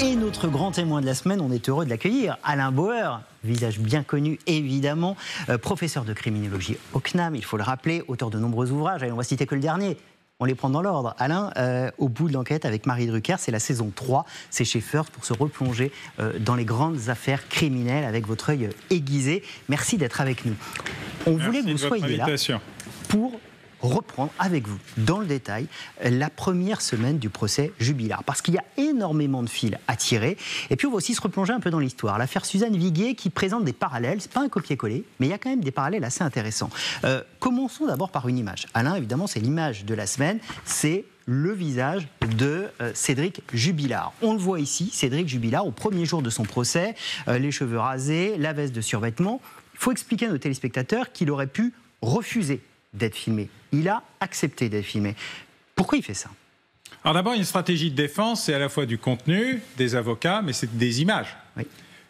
Et notre grand témoin de la semaine, on est heureux de l'accueillir, Alain Bauer, visage bien connu évidemment, professeur de criminologie au CNAM, il faut le rappeler, auteur de nombreux ouvrages, allez, on va citer que le dernier. On les prend dans l'ordre. Alain, au bout de l'enquête avec Marie Drucker, c'est la saison 3, c'est chez First pour se replonger dans les grandes affaires criminelles avec votre œil aiguisé. Merci d'être avec nous. On voulait que vous soyez là pour reprendre avec vous, dans le détail, la première semaine du procès Jubilard. Parce qu'il y a énormément de fils à tirer. Et puis on va aussi se replonger un peu dans l'histoire. L'affaire Suzanne Viguier qui présente des parallèles. C'est pas un copier-coller, mais il y a quand même des parallèles assez intéressants. Commençons d'abord par une image. Alain, évidemment, c'est l'image de la semaine. C'est le visage de Cédric Jubilard. On le voit ici, Cédric Jubilard, au premier jour de son procès, les cheveux rasés, la veste de survêtement. Il faut expliquer à nos téléspectateurs qu'il aurait pu refuser d'être filmé. Il a accepté d'être filmé. Pourquoi il fait ça ? Alors d'abord, une stratégie de défense, c'est à la fois du contenu, des avocats, mais c'est des images. Oui.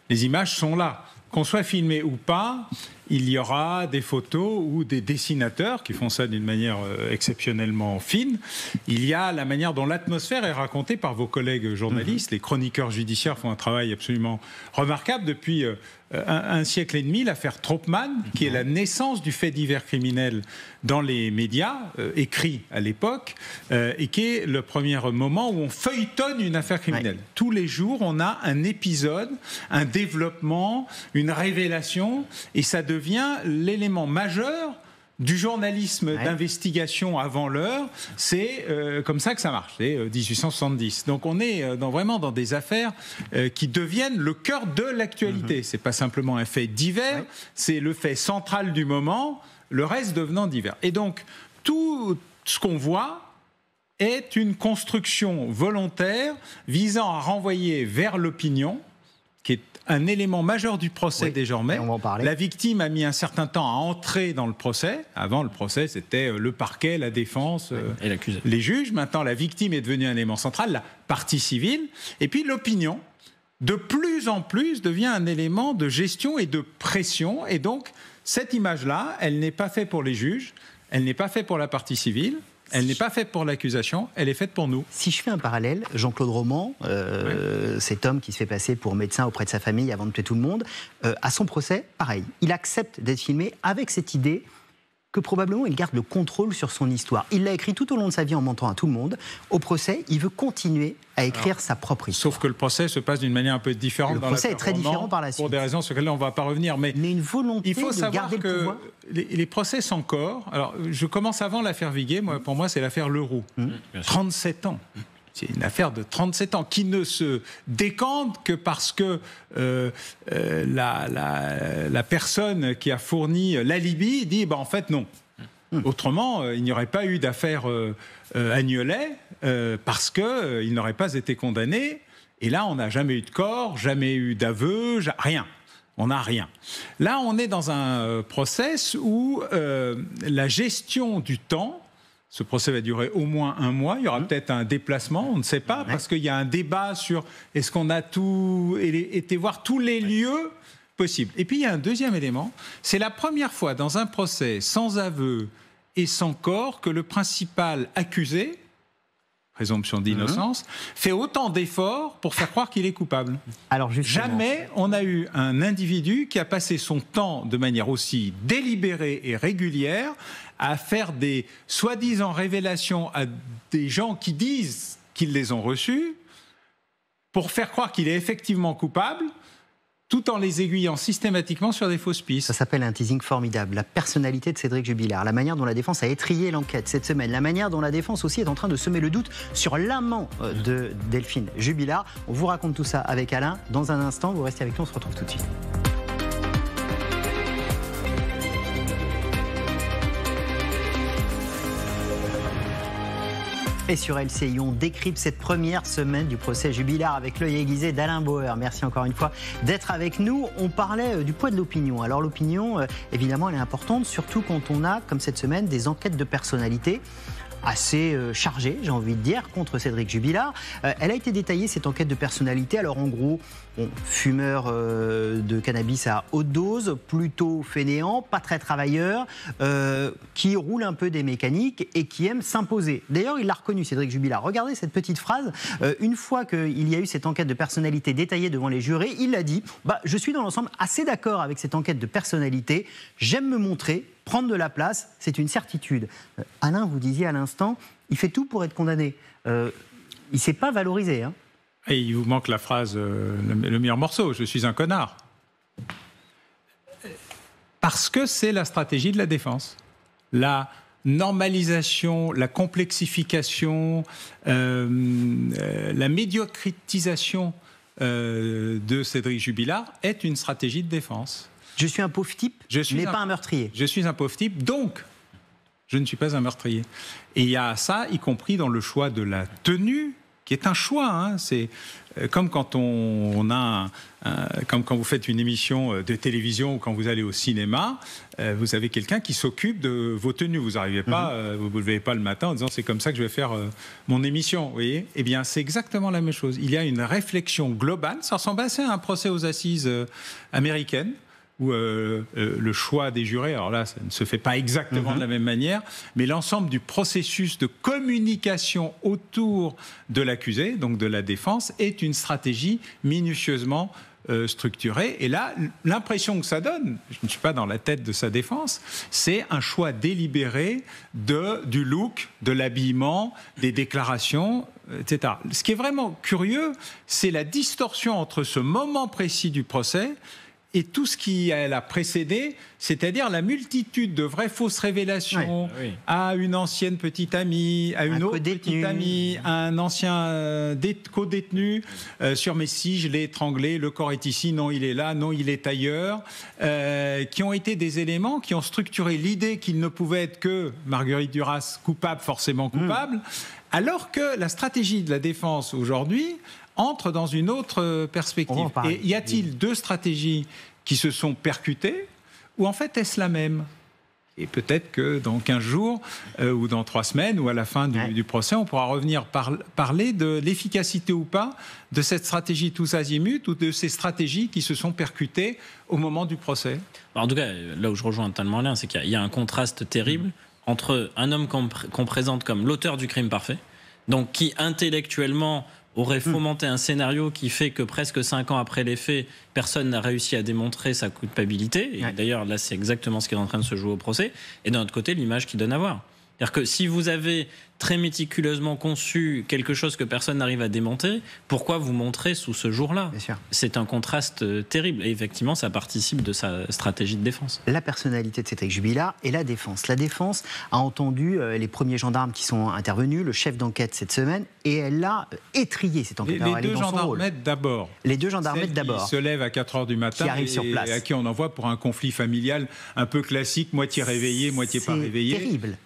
Les images sont là. Qu'on soit filmé ou pas, il y aura des photos ou des dessinateurs qui font ça d'une manière exceptionnellement fine. Il y a la manière dont l'atmosphère est racontée par vos collègues journalistes. Les chroniqueurs judiciaires font un travail absolument remarquable. Depuis un siècle et demi, l'affaire Troppmann, qui est la naissance du fait divers criminel dans les médias, écrit à l'époque, et qui est le premier moment où on feuilletonne une affaire criminelle. Ouais. Tous les jours, on a un épisode, un développement, une révélation, et ça devient l'élément majeur du journalisme d'investigation avant l'heure. C'est comme ça que ça marche, c'est 1870. Donc on est vraiment dans des affaires qui deviennent le cœur de l'actualité. C'est pas simplement un fait divers, c'est le fait central du moment, le reste devenant divers. Et donc tout ce qu'on voit est une construction volontaire visant à renvoyer vers l'opinion, qui est un élément majeur du procès désormais. On va en parler. La victime a mis un certain temps à entrer dans le procès. Avant, le procès, c'était le parquet, la défense, et les juges. Maintenant, la victime est devenue un élément central, la partie civile. Et puis, l'opinion, de plus en plus, devient un élément de gestion et de pression. Et donc, cette image-là, elle n'est pas faite pour les juges, elle n'est pas faite pour la partie civile, elle n'est pas faite pour l'accusation, elle est faite pour nous. Si je fais un parallèle, Jean-Claude Roman, cet homme qui se fait passer pour médecin auprès de sa famille avant de tuer tout le monde, à son procès, pareil, il accepte d'être filmé avec cette idée que probablement il garde le contrôle sur son histoire. Il l'a écrit tout au long de sa vie en mentant à tout le monde. Au procès, il veut continuer à écrire sa propre histoire. Sauf que le procès se passe d'une manière un peu différente. Le procès est très différent par la suite. Pour des raisons sur lesquelles on ne va pas revenir. Mais une volonté il faut de garder le pouvoir. Les procès sans corps... Alors, je commence avant l'affaire Viguier. Pour moi, c'est l'affaire Leroux. 37 ans. C'est une affaire de 37 ans qui ne se décante que parce que la personne qui a fourni l'alibi dit en fait non. Autrement, il n'y aurait pas eu d'affaire Agnelet parce qu'il n'aurait pas été condamné. Et là, on n'a jamais eu de corps, jamais eu d'aveu, rien. On n'a rien. Là, on est dans un process où la gestion du temps... Ce procès va durer au moins un mois. Il y aura peut-être un déplacement, on ne sait pas, parce qu'il y a un débat sur est-ce qu'on a été voir tous les lieux possibles. Et puis il y a un deuxième élément, c'est la première fois dans un procès sans aveu et sans corps que le principal accusé, présomption d'innocence, fait autant d'efforts pour faire croire qu'il est coupable. Alors jamais on a eu un individu qui a passé son temps de manière aussi délibérée et régulière à faire des soi-disant révélations à des gens qui disent qu'ils les ont reçues pour faire croire qu'il est effectivement coupable, tout en les aiguillant systématiquement sur des fausses pistes. Ça s'appelle un teasing formidable. La personnalité de Cédric Jubilard, la manière dont la défense a étrillé l'enquête cette semaine, la manière dont la défense aussi est en train de semer le doute sur l'amant de Delphine Jubilard. On vous raconte tout ça avec Alain. Dans un instant, vous restez avec nous, on se retrouve tout de suite. Et sur LCI, on décrypte cette première semaine du procès Jubilard avec l'œil aiguisé d'Alain Bauer. Merci encore une fois d'être avec nous. On parlait du poids de l'opinion. Alors l'opinion, évidemment, elle est importante, surtout quand on a, comme cette semaine, des enquêtes de personnalité. assez chargée, j'ai envie de dire, contre Cédric Jubilard. Elle a été détaillée, cette enquête de personnalité. Alors en gros, fumeur de cannabis à haute dose, plutôt fainéant, pas très travailleur, qui roule un peu des mécaniques et qui aime s'imposer. D'ailleurs, il l'a reconnu, Cédric Jubilard. Regardez cette petite phrase. Une fois qu'il y a eu cette enquête de personnalité détaillée devant les jurés, il a dit « Je suis dans l'ensemble assez d'accord avec cette enquête de personnalité. J'aime me montrer. Prendre de la place, c'est une certitude. » Alain, vous disiez à l'instant, il fait tout pour être condamné. Il ne s'est pas valorisé. Hein. Et il vous manque la phrase, le meilleur morceau, je suis un connard. Parce que c'est la stratégie de la défense. La normalisation, la complexification, la médiocritisation de Cédric Jubilard est une stratégie de défense. Je suis un pauvre type, mais pas un meurtrier. Je suis un pauvre type, donc je ne suis pas un meurtrier. Et il y a ça, y compris dans le choix de la tenue, qui est un choix. Hein. C'est comme quand comme quand vous faites une émission de télévision ou quand vous allez au cinéma, vous avez quelqu'un qui s'occupe de vos tenues. Vous n'arrivez pas, vous ne vous levez pas le matin en disant c'est comme ça que je vais faire mon émission. Vous voyez ? Eh bien, c'est exactement la même chose. Il y a une réflexion globale. Ça ressemble assez à un procès aux assises américaines, où le choix des jurés, alors là, ça ne se fait pas exactement de la même manière, mais l'ensemble du processus de communication autour de l'accusé, donc de la défense, est une stratégie minutieusement structurée. Et là, l'impression que ça donne, je ne suis pas dans la tête de sa défense, c'est un choix délibéré du look, de l'habillement, des déclarations, etc. Ce qui est vraiment curieux, c'est la distorsion entre ce moment précis du procès et tout ce qui l'a précédé, c'est-à-dire la multitude de vraies fausses révélations à une ancienne petite amie, à une autre petite amie, à un ancien co-détenu sur « mais si, je l'ai étranglé, le corps est ici, non, il est là, non, il est ailleurs », qui ont été des éléments qui ont structuré l'idée qu'il ne pouvait être que Marguerite Duras coupable, forcément coupable, alors que la stratégie de la défense aujourd'hui entre dans une autre perspective. Et y a-t-il deux stratégies qui se sont percutées, ou en fait est-ce la même ? Et peut-être que dans 15 jours, ou dans 3 semaines, ou à la fin du procès, on pourra revenir parler de l'efficacité ou pas de cette stratégie tous azimuts, ou de ces stratégies qui se sont percutées au moment du procès. Alors, en tout cas, là où je rejoins totalement Alain, c'est qu'il y a un contraste terrible entre un homme qu'on présente comme l'auteur du crime parfait, donc qui intellectuellement aurait fomenté un scénario qui fait que presque 5 ans après les faits, personne n'a réussi à démontrer sa culpabilité. Et d'ailleurs, là, c'est exactement ce qui est en train de se jouer au procès. Et d'un autre côté, l'image qu'il donne à voir. C'est-à-dire que si vous avez très méticuleusement conçu quelque chose que personne n'arrive à démonter, pourquoi vous montrer sous ce jour-là ? C'est un contraste terrible. Et effectivement, ça participe de sa stratégie de défense. La personnalité de Cédric Jubilard et la défense. La défense a entendu les premiers gendarmes qui sont intervenus, le chef d'enquête cette semaine, et elle a étrié cette enquête. Les deux gendarmettes d'abord. Les deux gendarmettes d'abord. Qui se lèvent à 4 heures du matin qui arrivent sur place. Et à qui on envoie pour un conflit familial un peu classique, moitié réveillé, moitié pas réveillé. C'est terrible.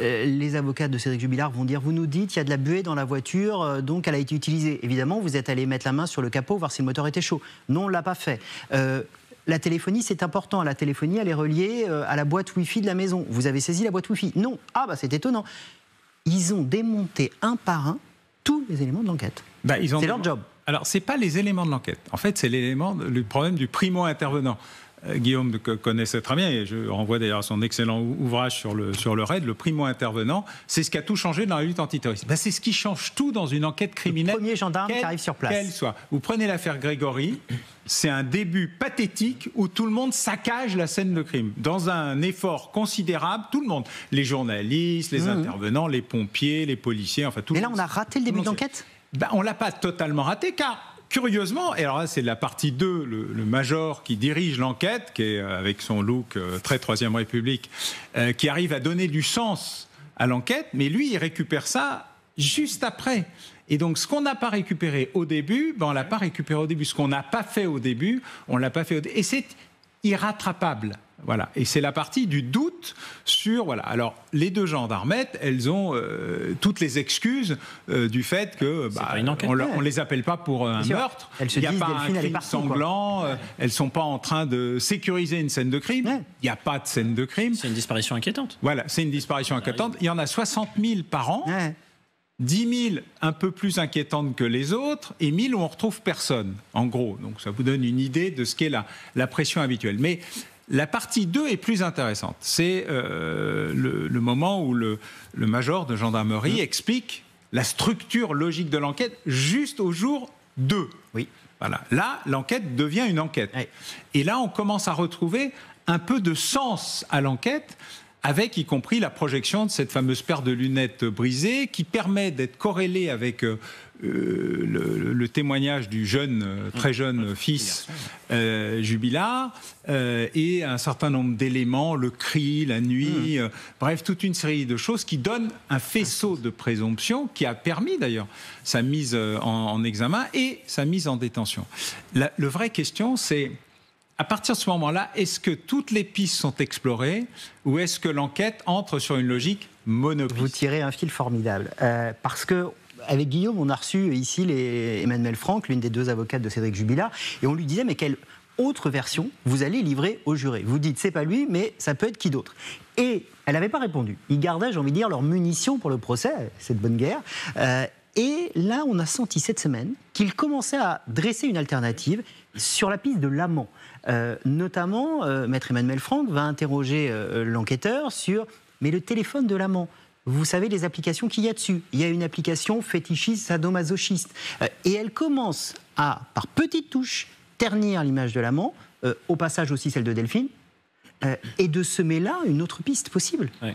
Les avocats de Cédric Jubilard vont dire, vous nous dites, il y a de la buée dans la voiture, donc elle a été utilisée. Évidemment, vous êtes allé mettre la main sur le capot, voir si le moteur était chaud. Non, on ne l'a pas fait. La téléphonie, c'est important. La téléphonie, elle est reliée à la boîte Wi-Fi de la maison. Vous avez saisi la boîte Wi-Fi? Non. Ah, c'est étonnant. Ils ont démonté un par un tous les éléments de l'enquête. C'est leur job. Alors, ce n'est pas les éléments de l'enquête. En fait, c'est le problème du primo-intervenant. Guillaume connaissait très bien, et je renvoie d'ailleurs à son excellent ouvrage sur le RAID, le primo-intervenant, c'est ce qui a tout changé dans la lutte antiterroriste. C'est ce qui change tout dans une enquête criminelle. Le premier gendarme qui arrive sur place. Quelle soit. Vous prenez l'affaire Grégory, c'est un début pathétique où tout le monde saccage la scène de crime. Dans un effort considérable, tout le monde, les journalistes, les intervenants, les pompiers, les policiers, enfin tout le monde. Et là, on a raté le début de l'enquête ? On ne l'a pas totalement raté, car curieusement, et alors là c'est la partie 2, le major qui dirige l'enquête, qui est avec son look très Troisième République, qui arrive à donner du sens à l'enquête, mais lui il récupère ça juste après. Et donc ce qu'on n'a pas récupéré au début, on ne l'a pas récupéré au début. Ce qu'on n'a pas fait au début, on ne l'a pas fait au début. Et c'est irrattrapable. Voilà. Et c'est la partie du doute sur... Voilà. Alors, les deux gendarmettes, elles ont toutes les excuses du fait que on ne les appelle pas pour un meurtre. Il n'y a pas un crime sanglant. Elles ne sont pas en train de sécuriser une scène de crime. Il n'y a pas de scène de crime. C'est une disparition inquiétante. Voilà, c'est une disparition inquiétante. Il y en a 60 000 par an. 10 000 un peu plus inquiétantes que les autres et 1 000 où on ne retrouve personne, en gros. Donc ça vous donne une idée de ce qu'est la pression habituelle. Mais la partie 2 est plus intéressante. C'est le moment où le major de gendarmerie explique la structure logique de l'enquête juste au jour 2. Oui. Voilà. Là, l'enquête devient une enquête. Oui. Et là, on commence à retrouver un peu de sens à l'enquête, avec y compris la projection de cette fameuse paire de lunettes brisées qui permet d'être corrélée avec le témoignage du très jeune fils Jubilard et un certain nombre d'éléments, le cri, la nuit, bref, toute une série de choses qui donnent un faisceau de présomption qui a permis d'ailleurs sa mise en examen et sa mise en détention. La vraie question, c'est... À partir de ce moment-là, est-ce que toutes les pistes sont explorées ou est-ce que l'enquête entre sur une logique monopiste ? Vous tirez un fil formidable. Parce que, avec Guillaume, on a reçu ici Emmanuelle Franck, l'une des deux avocates de Cédric Jubilard, et on lui disait, mais quelle autre version vous allez livrer au juré ? Vous dites, c'est pas lui, mais ça peut être qui d'autre ? Et elle n'avait pas répondu. Ils gardaient, j'ai envie de dire, leurs munitions pour le procès, c'est de bonne guerre. Et là, on a senti cette semaine qu'il commençait à dresser une alternative sur la piste de l'amant. Notamment, Maître Emmanuelle Franck va interroger l'enquêteur sur mais le téléphone de l'amant. Vous savez les applications qu'il y a dessus. Il y a une application fétichiste, sadomasochiste. Et elle commence à, par petites touches, ternir l'image de l'amant, au passage aussi celle de Delphine, et de semer là une autre piste possible. Oui.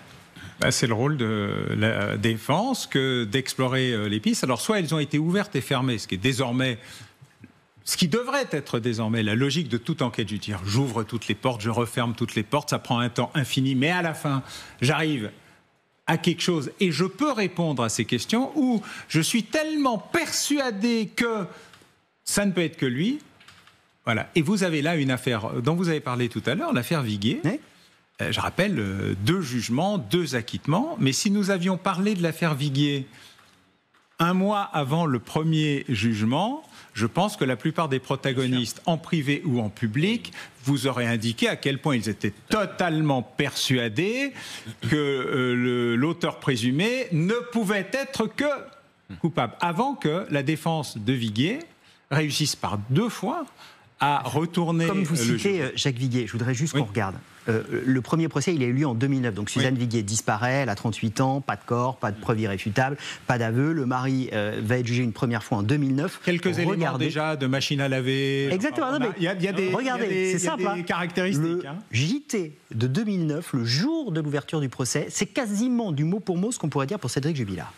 C'est le rôle de la défense que d'explorer les pistes. Alors, soit elles ont été ouvertes et fermées, ce qui devrait être désormais la logique de toute enquête judiciaire. J'ouvre toutes les portes, je referme toutes les portes, ça prend un temps infini, mais à la fin, j'arrive à quelque chose et je peux répondre à ces questions où je suis tellement persuadé que ça ne peut être que lui. Voilà. Et vous avez là une affaire dont vous avez parlé tout à l'heure, l'affaire Viguier. Oui. Je rappelle, 2 jugements, 2 acquittements. Mais si nous avions parlé de l'affaire Viguier 1 mois avant le premier jugement, je pense que la plupart des protagonistes, en privé ou en public, vous auraient indiqué à quel point ils étaient totalement persuadés que l'auteur présumé ne pouvait être que coupable. Avant que la défense de Viguier réussisse par 2 fois à retourner... Comme vous citez Jacques Viguier, je voudrais juste qu'on regarde. Le premier procès, il a eu lieu en 2009. Donc Suzanne Viguier disparaît, elle a 38 ans, pas de corps, pas de preuve irréfutable, pas d'aveu. Le mari va être jugé une première fois en 2009. Quelques éléments déjà de machine à laver. Exactement. Il y a des caractéristiques. Le JT de 2009, le jour de l'ouverture du procès, c'est quasiment du mot pour mot ce qu'on pourrait dire pour Cédric Jubilard.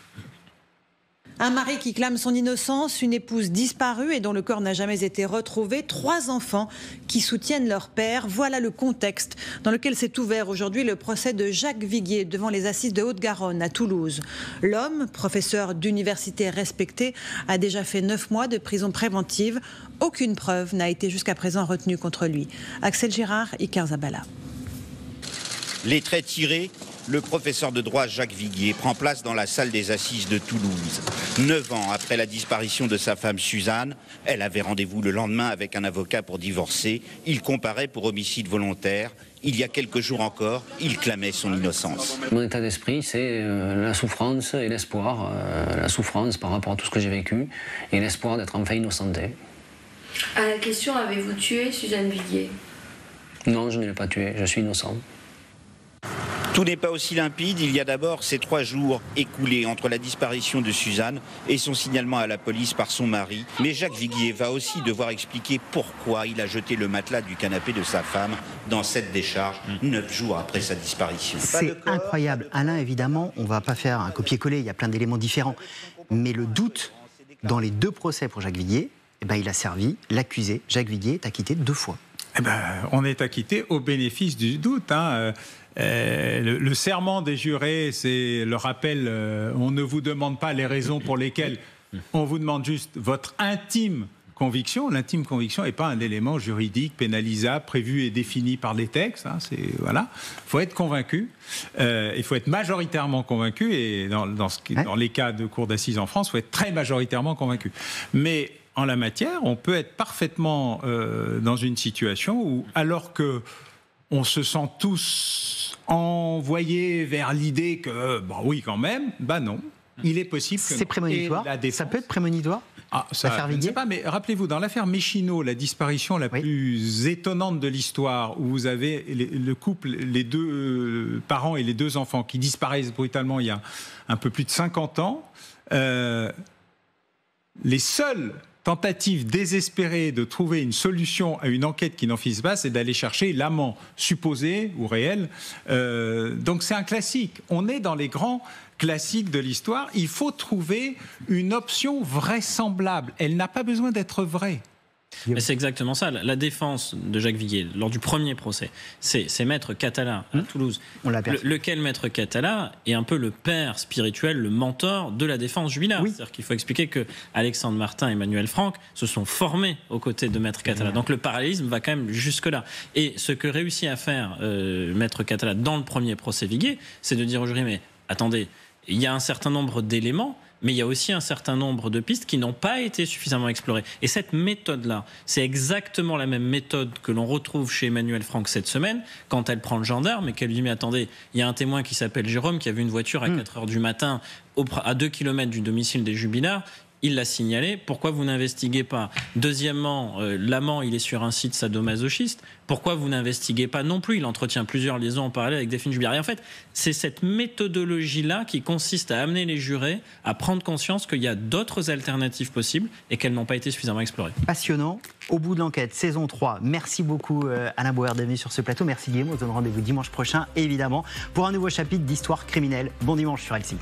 Un mari qui clame son innocence, une épouse disparue et dont le corps n'a jamais été retrouvé, 3 enfants qui soutiennent leur père. Voilà le contexte dans lequel s'est ouvert aujourd'hui le procès de Jacques Viguier devant les assises de Haute-Garonne à Toulouse. L'homme, professeur d'université respecté, a déjà fait 9 mois de prison préventive. Aucune preuve n'a été jusqu'à présent retenue contre lui. Axel Girard, Iker Zabala. Les traits tirés, le professeur de droit Jacques Viguier prend place dans la salle des assises de Toulouse. 9 ans après la disparition de sa femme Suzanne, elle avait rendez-vous le lendemain avec un avocat pour divorcer. Il comparait pour homicide volontaire. Il y a quelques jours encore, il clamait son innocence. Mon état d'esprit, c'est la souffrance et l'espoir. La souffrance par rapport à tout ce que j'ai vécu et l'espoir d'être enfin innocenté. À la question, avez-vous tué Suzanne Viguier ? Non, je ne l'ai pas tuée, je suis innocent. Tout n'est pas aussi limpide. Il y a d'abord ces 3 jours écoulés entre la disparition de Suzanne et son signalement à la police par son mari. Mais Jacques Viguier va aussi devoir expliquer pourquoi il a jeté le matelas du canapé de sa femme dans cette décharge 9 jours après sa disparition. C'est incroyable. Alain, évidemment, on ne va pas faire un copier-coller, il y a plein d'éléments différents. Mais le doute, dans les 2 procès pour Jacques Viguier, il a servi. L'accusé, Jacques Viguier, est acquitté 2 fois. On est acquitté au bénéfice du doute. Le serment des jurés, c'est le rappel, on ne vous demande pas les raisons pour lesquelles, on vous demande juste votre intime conviction. L'intime conviction n'est pas un élément juridique, pénalisable, prévu et défini par les textes. Hein, voilà. Il faut être convaincu. Il faut être majoritairement convaincu. Et dans les cas de cour d'assises en France, il faut être très majoritairement convaincu. Mais en la matière, on peut être parfaitement dans une situation où, alors que on se sent tous envoyés vers l'idée que, oui, quand même, non. Il est possible que... C'est prémonitoire. Ça peut être prémonitoire. Je ne sais pas, mais rappelez-vous, dans l'affaire Méchineau, la disparition la plus étonnante de l'histoire, où vous avez le couple, les deux parents et les deux enfants qui disparaissent brutalement il y a un peu plus de 50 ans, les seules tentative désespérée de trouver une solution à une enquête qui n'en finisse pas, c'est d'aller chercher l'amant supposé ou réel. Donc c'est un classique. On est dans les grands classiques de l'histoire. Il faut trouver une option vraisemblable. Elle n'a pas besoin d'être vraie. Mais c'est exactement ça. La défense de Jacques Viguier, lors du premier procès, c'est Maître Catala à Toulouse. Lequel Maître Catala est un peu le père spirituel, le mentor de la défense jubilaire. C'est-à-dire qu'il faut expliquer que Alexandre Martin et Emmanuel Franck se sont formés aux côtés de Maître Catala. Donc le parallélisme va quand même jusque-là. Et ce que réussit à faire Maître Catala dans le premier procès Viguier, c'est de dire au jury, mais attendez, il y a un certain nombre d'éléments, mais il y a aussi un certain nombre de pistes qui n'ont pas été suffisamment explorées. Et cette méthode-là, c'est exactement la même méthode que l'on retrouve chez Emmanuel Franck cette semaine, quand elle prend le gendarme et qu'elle lui dit « Mais attendez, il y a un témoin qui s'appelle Jérôme qui a vu une voiture à 4 heures du matin à 2 km du domicile des Jubilards. Il l'a signalé. Pourquoi vous n'investiguez pas ? Deuxièmement, l'amant, il est sur un site sadomasochiste. Pourquoi vous n'investiguez pas non plus ? Il entretient plusieurs liaisons en parallèle avec Delphine Jubilard. Et en fait, c'est cette méthodologie-là qui consiste à amener les jurés à prendre conscience qu'il y a d'autres alternatives possibles et qu'elles n'ont pas été suffisamment explorées. Passionnant. Au bout de l'enquête, saison 3. Merci beaucoup Alain Bauer d'être venu sur ce plateau. Merci Guillaume. On se donne rendez-vous dimanche prochain, évidemment, pour un nouveau chapitre d'Histoire criminelle. Bon dimanche sur LCI.